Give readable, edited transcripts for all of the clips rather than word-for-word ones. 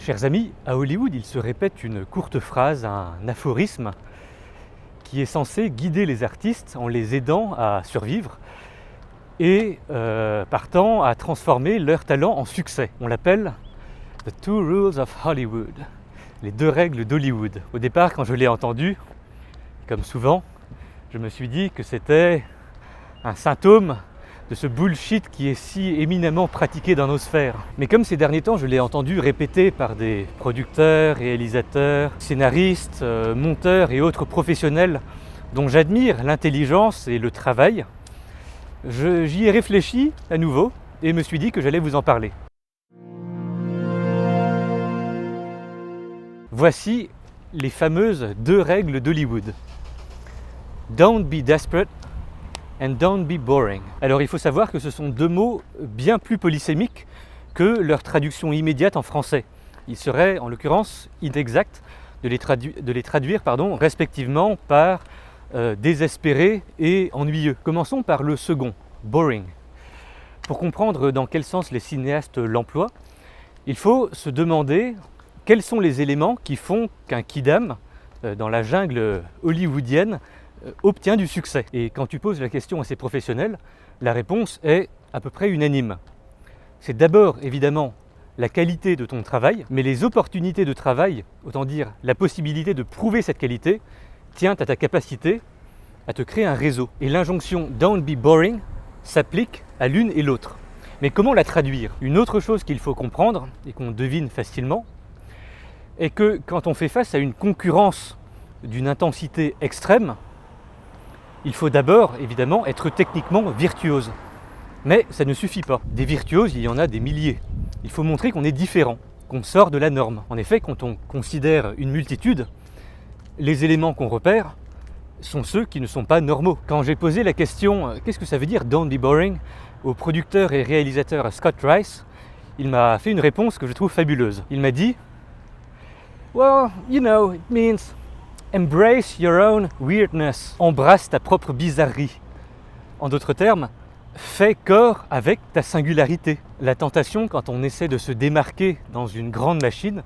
Chers amis, à Hollywood, il se répète une courte phrase, un aphorisme qui est censé guider les artistes en les aidant à survivre et partant à transformer leur talent en succès. On l'appelle « The Two Rules of Hollywood », les deux règles d'Hollywood. Au départ, quand je l'ai entendu, comme souvent, je me suis dit que c'était un symptôme de ce bullshit qui est si éminemment pratiqué dans nos sphères. Mais comme ces derniers temps, je l'ai entendu répété par des producteurs, réalisateurs, scénaristes, monteurs et autres professionnels dont j'admire l'intelligence et le travail, j'y ai réfléchi à nouveau et me suis dit que j'allais vous en parler. Voici les fameuses deux règles d'Hollywood. Don't be desperate and don't be boring. Alors il faut savoir que ce sont deux mots bien plus polysémiques que leur traduction immédiate en français. Il serait en l'occurrence inexact de les traduire respectivement par désespéré et ennuyeux. Commençons par le second, boring. Pour comprendre dans quel sens les cinéastes l'emploient, il faut se demander quels sont les éléments qui font qu'un kidam dans la jungle hollywoodienne obtient du succès. Et quand tu poses la question à ces professionnels, la réponse est à peu près unanime. C'est d'abord évidemment la qualité de ton travail, mais les opportunités de travail, autant dire la possibilité de prouver cette qualité, tient à ta capacité à te créer un réseau. Et l'injonction « don't be boring » s'applique à l'une et l'autre. Mais comment la traduire ? Une autre chose qu'il faut comprendre, et qu'on devine facilement, est que quand on fait face à une concurrence d'une intensité extrême, il faut d'abord, évidemment, être techniquement virtuose. Mais ça ne suffit pas. Des virtuoses, il y en a des milliers. Il faut montrer qu'on est différent, qu'on sort de la norme. En effet, quand on considère une multitude, les éléments qu'on repère sont ceux qui ne sont pas normaux. Quand j'ai posé la question « Qu'est-ce que ça veut dire « don't be boring » au producteur et réalisateur Scott Rice, il m'a fait une réponse que je trouve fabuleuse. Il m'a dit « Well, you know, it means embrace your own weirdness. » Embrasse ta propre bizarrerie. En d'autres termes, fais corps avec ta singularité. La tentation, quand on essaie de se démarquer dans une grande machine,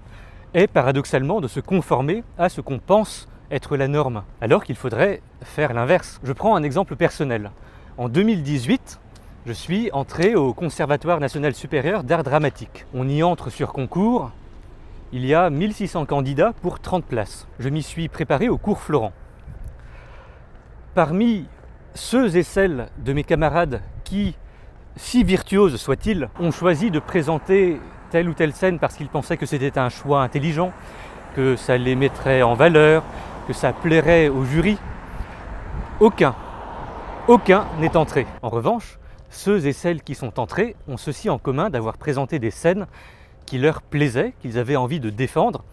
est paradoxalement de se conformer à ce qu'on pense être la norme, alors qu'il faudrait faire l'inverse. Je prends un exemple personnel. En 2018, je suis entré au Conservatoire national supérieur d'art dramatique. On y entre sur concours. Il y a 1600 candidats pour 30 places. Je m'y suis préparé au cours Florent. Parmi ceux et celles de mes camarades qui, si virtuoses soient-ils, ont choisi de présenter telle ou telle scène parce qu'ils pensaient que c'était un choix intelligent, que ça les mettrait en valeur, que ça plairait au jury, aucun n'est entré. En revanche, ceux et celles qui sont entrés ont ceci en commun d'avoir présenté des scènes qui leur plaisaient, qu'ils avaient envie de défendre,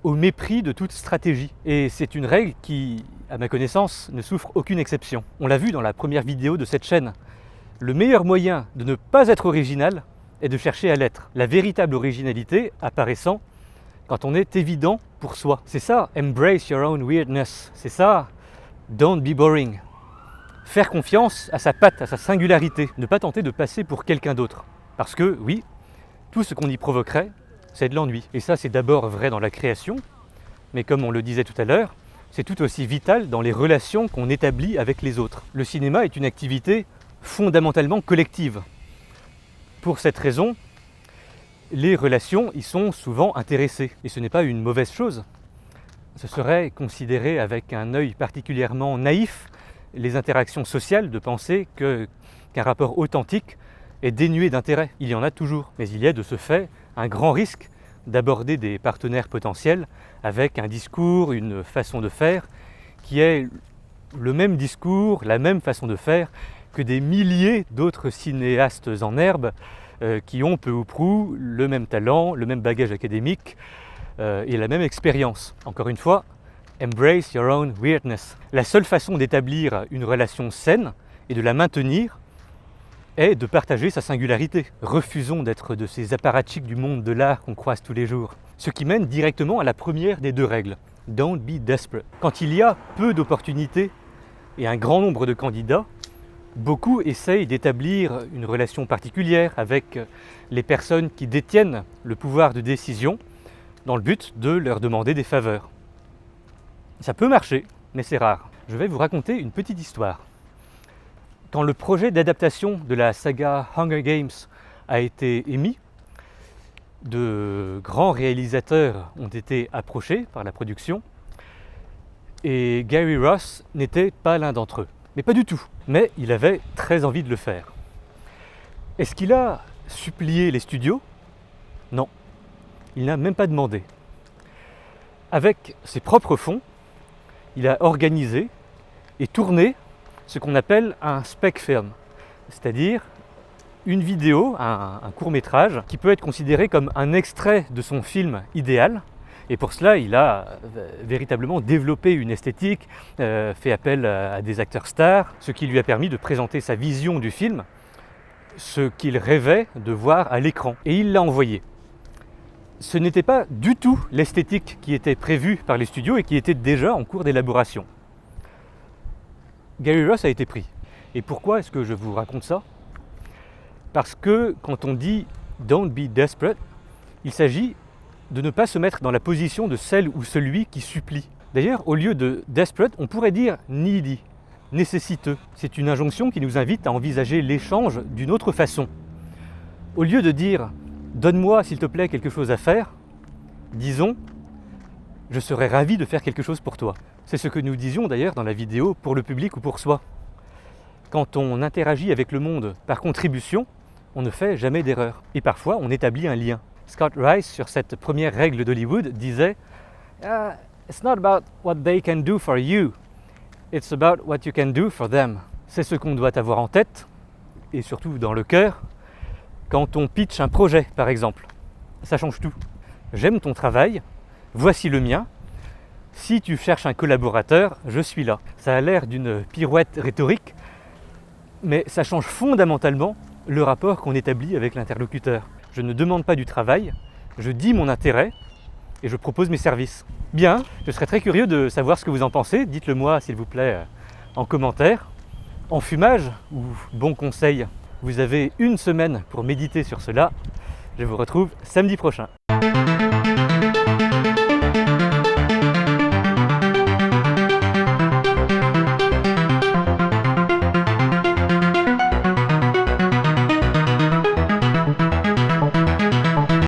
au mépris de toute stratégie. Et c'est une règle qui, à ma connaissance, ne souffre aucune exception. On l'a vu dans la première vidéo de cette chaîne. Le meilleur moyen de ne pas être original est de chercher à l'être. La véritable originalité apparaissant quand on est évident pour soi. C'est ça, embrace your own weirdness. C'est ça, don't be boring. Faire confiance à sa patte, à sa singularité. Ne pas tenter de passer pour quelqu'un d'autre. Parce que, oui, tout ce qu'on y provoquerait, c'est de l'ennui. Et ça, c'est d'abord vrai dans la création, mais comme on le disait tout à l'heure, c'est tout aussi vital dans les relations qu'on établit avec les autres. Le cinéma est une activité fondamentalement collective. Pour cette raison, les relations y sont souvent intéressées. Et ce n'est pas une mauvaise chose. Ce serait considérer avec un œil particulièrement naïf les interactions sociales de penser qu'un rapport authentique est dénué d'intérêt. Il y en a toujours. Mais il y a de ce fait un grand risque d'aborder des partenaires potentiels avec un discours, une façon de faire qui est le même discours, la même façon de faire que des milliers d'autres cinéastes en herbe qui ont peu ou prou le même talent, le même bagage académique et la même expérience. Encore une fois, embrace your own weirdness. La seule façon d'établir une relation saine et de la maintenir est de partager sa singularité. Refusons d'être de ces apparatchiks du monde de l'art qu'on croise tous les jours. Ce qui mène directement à la première des deux règles. Don't be desperate. Quand il y a peu d'opportunités et un grand nombre de candidats, beaucoup essayent d'établir une relation particulière avec les personnes qui détiennent le pouvoir de décision dans le but de leur demander des faveurs. Ça peut marcher, mais c'est rare. Je vais vous raconter une petite histoire. Quand le projet d'adaptation de la saga Hunger Games a été émis, de grands réalisateurs ont été approchés par la production et Gary Ross n'était pas l'un d'entre eux. Mais pas du tout. Mais il avait très envie de le faire. Est-ce qu'il a supplié les studios? Non. Il n'a même pas demandé. Avec ses propres fonds, il a organisé et tourné ce qu'on appelle un spec film, c'est-à-dire une vidéo, un court-métrage qui peut être considéré comme un extrait de son film idéal. Et pour cela, il a véritablement développé une esthétique, fait appel à des acteurs stars, ce qui lui a permis de présenter sa vision du film, ce qu'il rêvait de voir à l'écran. Et il l'a envoyé. Ce n'était pas du tout l'esthétique qui était prévue par les studios et qui était déjà en cours d'élaboration. Gary Ross a été pris. Et pourquoi est-ce que je vous raconte ça? Parce que quand on dit « don't be desperate », il s'agit de ne pas se mettre dans la position de celle ou celui qui supplie. D'ailleurs, au lieu de « desperate », on pourrait dire « needy », nécessiteux. C'est une injonction qui nous invite à envisager l'échange d'une autre façon. Au lieu de dire « donne-moi s'il te plaît quelque chose à faire », disons « je serais ravi de faire quelque chose pour toi ». C'est ce que nous disions d'ailleurs dans la vidéo pour le public ou pour soi. Quand on interagit avec le monde par contribution, on ne fait jamais d'erreur. Et parfois, on établit un lien. Scott Rice, sur cette première règle d'Hollywood, disait It's not about what they can do for you, it's about what you can do for them. C'est ce qu'on doit avoir en tête, et surtout dans le cœur, quand on pitch un projet, par exemple. Ça change tout. J'aime ton travail, voici le mien. Si tu cherches un collaborateur, je suis là. Ça a l'air d'une pirouette rhétorique, mais ça change fondamentalement le rapport qu'on établit avec l'interlocuteur. Je ne demande pas du travail, je dis mon intérêt et je propose mes services. Bien, je serais très curieux de savoir ce que vous en pensez. Dites-le moi, s'il vous plaît, en commentaire. Enfumage ou bon conseil? Vous avez une semaine pour méditer sur cela. Je vous retrouve samedi prochain.